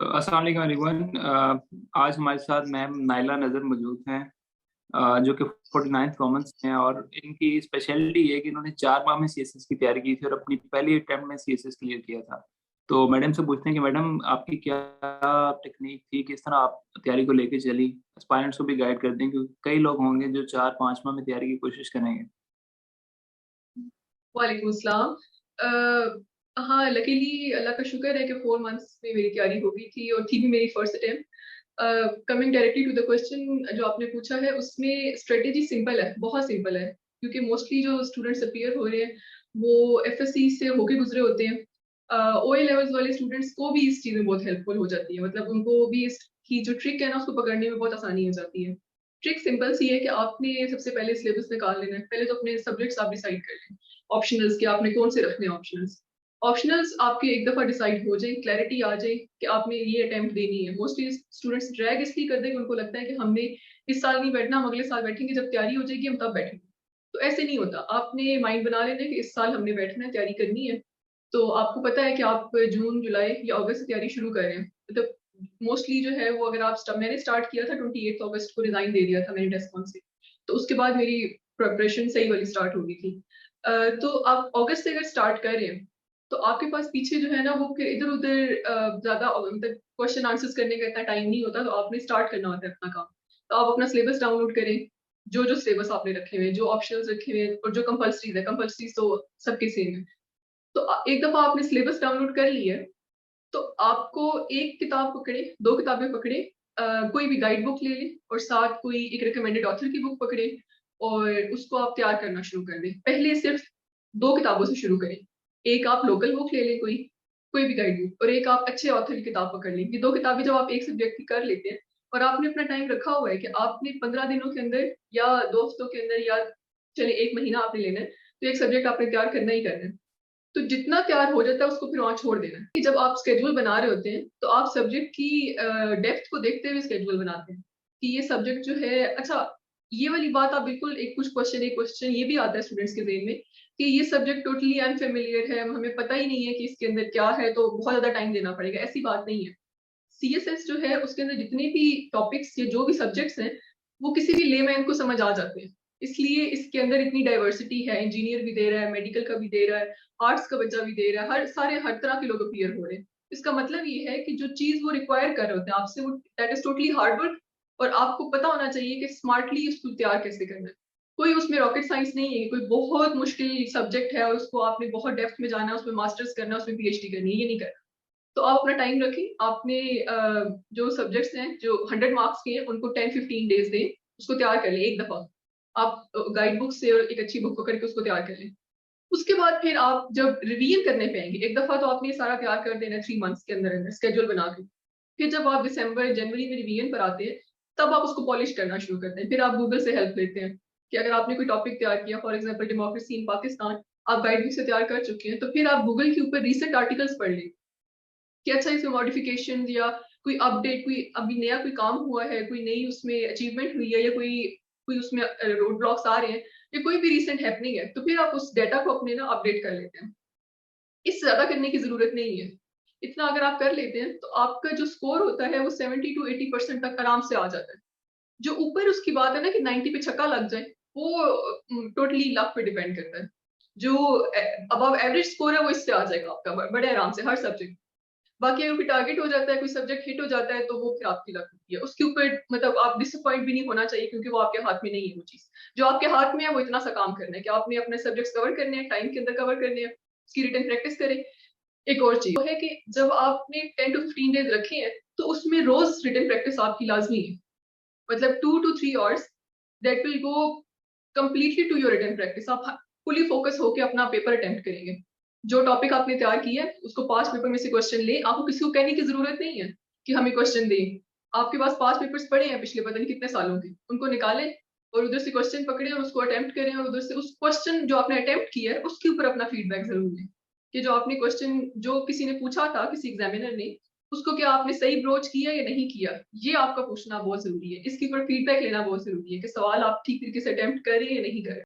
अस्सलाम वालेकुम एवरीवन। आज हमारे साथ मैम नाइला नज़र मौजूद हैं, जो कि 49th कॉमन्स हैं और इनकी स्पेशलिटी ये है कि इन्होंने 4 माह में सीएसएस की तैयारी की थी और अपनी पहली अटेम्प्ट में सीएसएस क्लियर किया था। तो मैडम से पूछते हैं कि मैडम आपकी क्या टेक्निक थी, किस तरह आप तैयारी को लेके चली? एस्पायरेंट्स को भी गाइड कर दें क्योंकि कई लोग होंगे जो 4-5 माह में तैयारी की कोशिश करेंगे। वालेकुम अस्सलाम। हाँ, लकीली अल्लाह का शुक्र है कि 4 मंथ्स में मेरी तैयारी हो गई थी और थी भी मेरी first attempt. Coming directly to the question जो आपने पूछा है, उसमें स्ट्रेटेजी सिंपल है, बहुत सिंपल है, क्योंकि मोस्टली जो स्टूडेंट्स अपीयर हो रहे हैं, वो एफएससी से होके गुजरे होते हैं। ओए लेवल्स वाले स्टूडेंट्स को भी इस चीज़ में बहुत हेल्पफुल हो जाती है, मतलब उनको भी इसकी जो ट्रिक है ना, उसको पकड़ने में बहुत आसानी हो जाती है। ट्रिक सिंपल सी है कि आपने सबसे पहले सिलेबस निकाल लेना है। पहले तो अपने सब्जेक्ट्स आप डिसाइड कर लें। ऑप्शनल्स के आपने कौन से रखने हैं ऑप्शनल्स। ऑप्शनल्स आपके एक दफ़ा डिसाइड हो जाए, क्लैरिटी आ जाए कि आपने ये अटेम्प्ट देनी है। मोस्टली स्टूडेंट्स ड्रैग इसलिए करते हैं कि उनको लगता है कि हमने इस साल नहीं बैठना, हम अगले साल बैठेंगे, जब तैयारी हो जाएगी हम तब बैठेंगे। तो ऐसे नहीं होता। आपने माइंड बना लेना है कि इस साल हमने बैठना है, तैयारी करनी है। तो आपको पता है कि आप जून, जुलाई या अगस्त से तैयारी शुरू कर रहे हैं। मतलब मोस्टली जो है वो अगर आप मैंने स्टार्ट किया था 28 अगस्त को, रिज़ाइन दे दिया था मैंने डेस्कॉन से। तो उसके बाद मेरी प्रिपरेशन सही वाली स्टार्ट हो गई थी। तो आप अगस्त से अगर स्टार्ट कर रहे हैं, तो आपके पास पीछे जो है ना वो फिर इधर-उधर ज़्यादा मतलब क्वेश्चन आंसर्स करने का इतना टाइम नहीं होता, तो आपने स्टार्ट करना होता है अपना काम। तो आप अपना सिलेबस डाउनलोड करें, जो-जो सिलेबस आपने रखे हुए हैं, जो ऑप्शनल्स रखे हुए हैं और जो कंपल्सरीज़ है, कंपल्सरीज़ तो सबके सेम है। तो एक दफ़ा आपने सिलेबस डाउनलोड कर ली है, तो आपको एक किताब पकड़े, 2 किताबें पकड़े, कोई भी गाइड बुक ले लें और साथ कोई एक रिकमेंडेड ऑथर की बुक पकड़े और उसको आप तैयार करना शुरू कर दें। पहले सिर्फ़ 2 किताबों से शुरू करें। एक आप लोकल बुक ले लें कोई, कोई भी गाइड बुक, और एक आप अच्छे ऑथर की किताब पकड़ लें। ये 2 किताबें जब आप एक सब्जेक्ट की कर लेते हैं और आपने अपना टाइम रखा हुआ है कि आपने 15 दिनों के अंदर या 2 हफ्तों के अंदर या चलिए 1 महीना आपने लेना है, तो एक सब्जेक्ट आपने तैयार करना ही करना है। तो जितना तैयार हो जाता है उसको फिर वहाँ छोड़ देना है। कि जब आप शेड्यूल बना रहे होते हैं, तो आप सब्जेक्ट की डेप्थ को देखते हुए शेड्यूल बनाते हैं, कि ये सब्जेक्ट जो है अच्छा, ये वाली बात आप बिल्कुल एक क्वेश्चन ये भी आता है स्टूडेंट्स के ज़हन में कि ये सब्जेक्ट टोटली अनफ़ेमिलियर है, हमें पता ही नहीं है कि इसके अंदर क्या है, तो बहुत ज़्यादा टाइम देना पड़ेगा, ऐसी बात नहीं है। सीएसएस जो है उसके अंदर जितने भी टॉपिक्स या जो भी सब्जेक्ट्स हैं, वो किसी भी लेमैन को समझ आ जाते हैं। इसलिए इसके अंदर इतनी डाइवर्सिटी है, इंजीनियर भी दे रहा है, मेडिकल का भी दे रहा है, आर्ट्स का बच्चा भी दे रहा है, हर तरह के लोग अपीयर हो रहे हैं। इसका मतलब ये है कि जो चीज़ वो रिक्वायर कर रहे होते हैं आपसे, वो that is totally hard work, और आपको पता होना चाहिए कि स्मार्टली उसको तैयार कैसे करना है। कोई उसमें रॉकेट साइंस नहीं है, कोई बहुत मुश्किल सब्जेक्ट है और उसको आपने बहुत डेप्थ में जाना है, उसमें मास्टर्स करना है, उसमें पीएचडी करनी है, ये नहीं करना। तो आप अपना टाइम रखें, आपने जो सब्जेक्ट्स हैं, जो 100 मार्क्स के हैं, उनको 10-15 डेज़ दें, उसको तैयार कर लें एक दफ़ा। आप गाइड बुक से और एक अच्छी बुक पकड़ के उसको तैयार कर लें। उसके बाद फिर आप जब रिवीजन करने पे आएँगे, एक दफ़ा तो आपने ये सारा तैयार कर देना है 3 मंथ्स के अंदर-अंदर शेड्यूल बना के। फिर जब आप दिसंबर, जनवरी में रिवीजन पर आते हैं, तब आप उसको पॉलिश करना शुरू करते हैं। फिर आप गूगल से हेल्प लेते हैं, कि अगर आपने कोई टॉपिक तैयार किया, for example democracy in Pakistan, आप गाइड बुक से तैयार कर चुके हैं, तो फिर आप गूगल के ऊपर रीसेंट आर्टिकल्स पढ़ लें। कि अच्छा इसमें मॉडिफिकेशन या कोई अपडेट, कोई अभी नया कोई काम हुआ है, कोई नई उसमें अचीवमेंट हुई है, या कोई कोई उसमें रोड ब्लॉक्स आ रहे हैं, या कोई भी रीसेंट हैपनिंग है, तो फिर आप उस डेटा को अपने ना अपडेट कर लेते हैं। इससे ज़्यादा करने की ज़रूरत नहीं है। इतना अगर आप कर लेते हैं, तो आपका जो स्कोर होता है वो 70 टू 80% तक आराम से आ जाता है। जो ऊपर उसकी बात है ना कि 90 पे छक्का लग जाए, वो टोटली लक पे डिपेंड करता है। जो अबव एवरेज स्कोर है वो इससे आ जाएगा आपका बड़े आराम से हर सब्जेक्ट। बाकी अगर कोई टारगेट हो जाता है, कोई सब्जेक्ट हिट हो जाता है, तो वो फिर आपकी लक होती है। उसके ऊपर मतलब आप डिसअपॉइंट भी नहीं होना चाहिए, क्योंकि वो आपके हाथ में नहीं है वो चीज़। जो आपके हाथ में है वो इतना सा काम करना है कि आपने अपने सब्जेक्ट्स कवर करने हैं, टाइम के अंदर कवर करने हैं, उसकी रिटन प्रैक्टिस करें। एक और चीज़ वो है कि जब आपने 10 टू 15 डेज़ रखे हैं, तो उसमें रोज़ रिटन प्रैक्टिस आपकी लाज़मी है। मतलब 2 to 3 hours that will go completely to your written practice. आप फुली फोकस होके अपना पेपर अटेम्प्ट करेंगे। जो टॉपिक आपने तैयार किया है, उसको 5 पेपर में से क्वेश्चन लें। आपको किसी को कहने की ज़रूरत नहीं है कि हमें क्वेश्चन दें। आपके पास 5 पेपर्स पड़े हैं पिछले पता नहीं कितने सालों के, उनको निकालें और उधर से क्वेश्चन पकड़ें और उसको अटेम्प्ट करें, और उधर से उस क्वेश्चन जो आपने अटेम्प्ट किया है, उसके ऊपर अपना फीडबैक ज़रूर लें, कि जो आपने क्वेश्चन जो किसी ने पूछा था, किसी एग्ज़ामिनर ने, उसको क्या आपने सही ब्रोच किया या नहीं किया? ये आपका पूछना बहुत ज़रूरी है। इसके ऊपर फीडबैक लेना बहुत ज़रूरी है कि सवाल आप ठीक तरीके से अटेम्प्ट कर रहे हैं या नहीं कर रहे।